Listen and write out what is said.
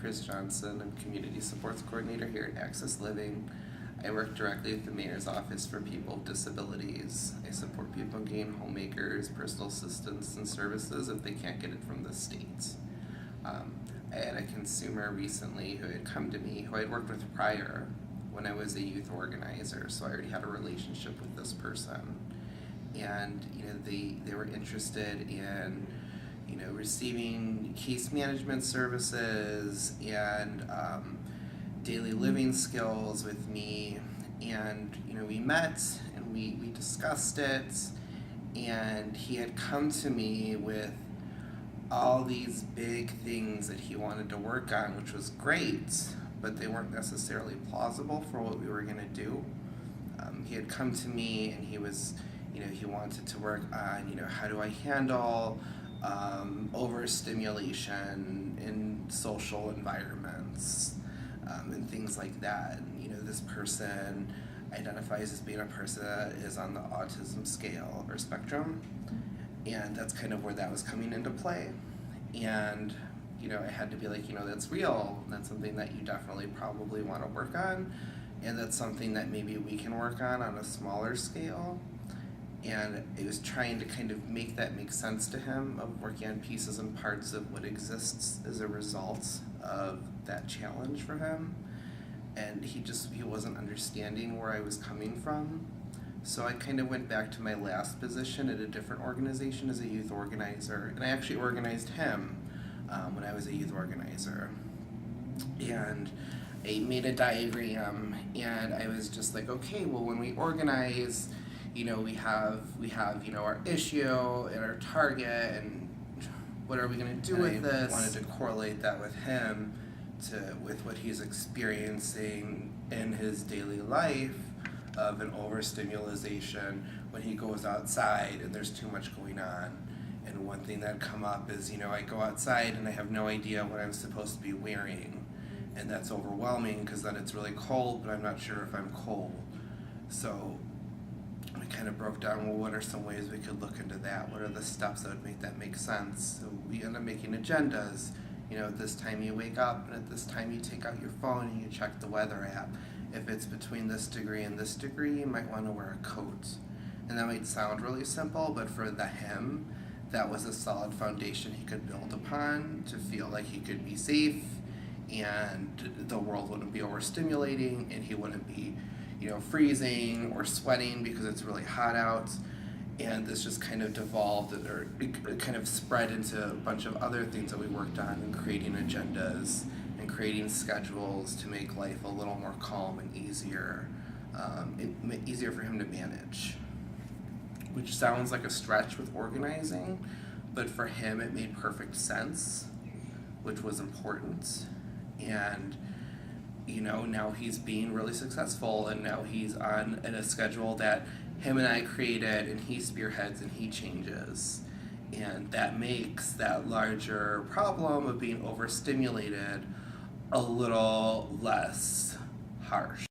Cris Johnson. I'm Community Supports Coordinator here at Access Living. I work directly with the Mayor's Office for People with Disabilities. I support people getting homemakers, personal assistance, and services if they can't get it from the state. I had a consumer recently who had come to me, who I'd worked with prior when I was a youth organizer, so I already had a relationship with this person. And they were interested in receiving case management services and daily living skills with me. And we met and we discussed it, and he had come to me with all these big things that he wanted to work on, which was great, but they weren't necessarily plausible for what we were going to do. He had come to me and he was, he wanted to work on, how do I handle overstimulation in social environments, and things like that. And, this person identifies as being a person that is on the autism scale or spectrum, and that's kind of where that was coming into play. And I had to be like, that's real. That's something that you definitely probably want to work on, and that's something that maybe we can work on a smaller scale. And it was trying to kind of make that make sense to him, of working on pieces and parts of what exists as a result of that challenge for him. And he wasn't understanding where I was coming from. So I kind of went back to my last position at a different organization as a youth organizer, and I actually organized him when I was a youth organizer. And I made a diagram, and I was just like, okay, well, when we organize, we have our issue and our target, and what are we going to do with this? I wanted to correlate that with him, with what he's experiencing in his daily life of an overstimulation when he goes outside and there's too much going on. And one thing that come up is, I go outside and I have no idea what I'm supposed to be wearing, and that's overwhelming because then it's really cold, but I'm not sure if I'm cold. So we kind of broke down, well, what are some ways we could look into that? What are the steps that would make that make sense? So we end up making agendas. At this time you wake up, and at this time you take out your phone and you check the weather app. If it's between this degree and this degree, you might want to wear a coat. And that might sound really simple, but for him, that was a solid foundation he could build upon to feel like he could be safe, and the world wouldn't be overstimulating, and he wouldn't be freezing or sweating because it's really hot out. And this just kind of devolved, or it kind of spread into a bunch of other things that we worked on, and creating agendas and creating schedules to make life a little more calm and easier, easier for him to manage. Which sounds like a stretch with organizing, but for him it made perfect sense, which was important. And now he's being really successful, and now he's on a schedule that him and I created, and he spearheads and he changes. And that makes that larger problem of being overstimulated a little less harsh.